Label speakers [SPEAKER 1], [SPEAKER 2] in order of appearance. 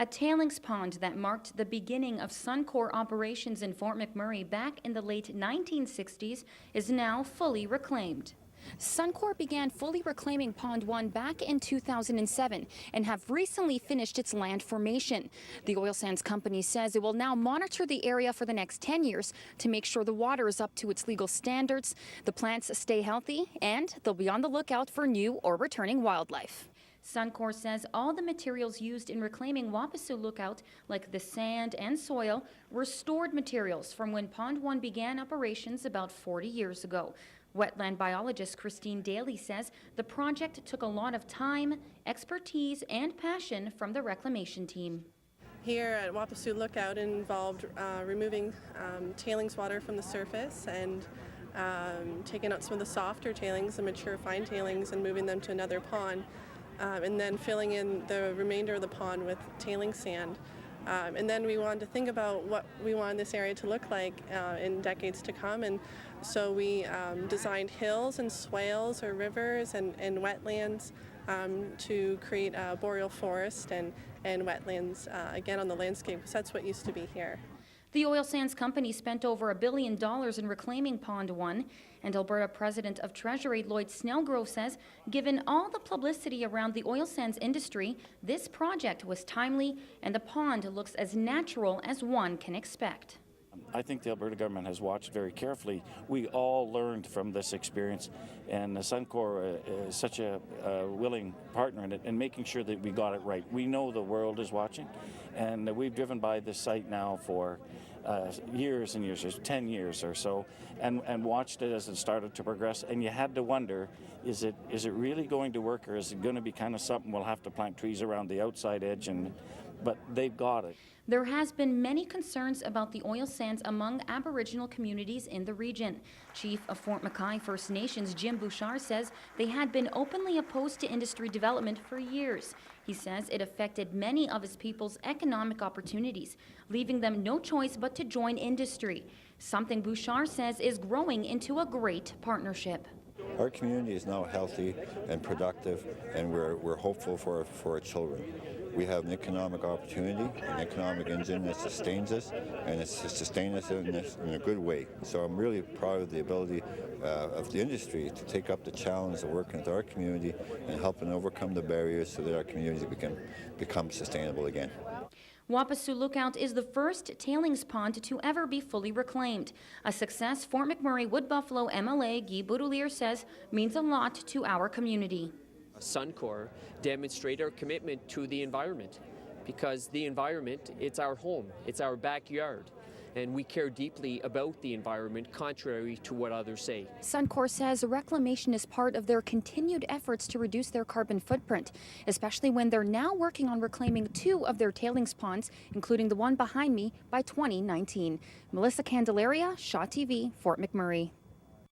[SPEAKER 1] A tailings pond that marked the beginning of Suncor operations in Fort McMurray back in the late 1960s is now fully reclaimed. Suncor began fully reclaiming Pond 1 back in 2007 and have recently finished its land formation. The oil sands company says it will now monitor the area for the next 10 years to make sure the water is up to its legal standards, the plants stay healthy, and they'll be on the lookout for new or returning wildlife. Suncor says all the materials used in reclaiming Wapasu Lookout, like the sand and soil, were stored materials from when Pond 1 began operations about 40 years ago. Wetland biologist Christine Daly says the project took a lot of time, expertise, and passion from the reclamation team.
[SPEAKER 2] Here at Wapasu Lookout, it involved removing tailings water from the surface and taking out some of the softer tailings, the mature fine tailings, and moving them to another pond. And then filling in the remainder of the pond with tailing sand. And then we wanted to think about what we wanted this area to look like in decades to come. And so we designed hills and swales or rivers and wetlands to create a boreal forest and wetlands again on the landscape, because that's what used to be here.
[SPEAKER 1] The oil sands company spent over $1 billion in reclaiming Pond 1, and Alberta President of Treasury Lloyd Snellgrove says, given all the publicity around the oil sands industry, this project was timely and the pond looks as natural as one can expect.
[SPEAKER 3] I think the Alberta government has watched very carefully. We all learned from this experience, and Suncor is such a willing partner in it and making sure that we got it right. We know the world is watching, and we've driven by this site now for years and years, 10 years or so, and watched it as it started to progress. And you had to wonder, is it really going to work, or is it going to be kind of something we'll have to plant trees around the outside edge? But they've got it.
[SPEAKER 1] There has been many concerns about the oil sands among Aboriginal communities in the region. Chief of Fort Mackay First Nations Jim Bouchard says they had been openly opposed to industry development for years. He says it affected many of his people's economic opportunities, leaving them no choice but to join industry, something Bouchard says is growing into a great partnership.
[SPEAKER 4] Our community is now healthy and productive, and we're hopeful for our children. We have an economic opportunity, an economic engine that sustains us, and it's sustained us in a good way. So I'm really proud of the ability of the industry to take up the challenge of working with our community and helping overcome the barriers so that our community can become sustainable again.
[SPEAKER 1] Wapasu Lookout is the first tailings pond to ever be fully reclaimed. A success Fort McMurray Wood Buffalo MLA Guy Boudelier says means a lot to our community.
[SPEAKER 5] Suncor demonstrate our commitment to the environment, because the environment, it's our home, it's our backyard, and we care deeply about the environment, contrary to what others say.
[SPEAKER 1] Suncor says reclamation is part of their continued efforts to reduce their carbon footprint, especially when they're now working on reclaiming 2 of their tailings ponds, including the one behind me, by 2019. Melissa Candelaria, Shaw TV, Fort McMurray.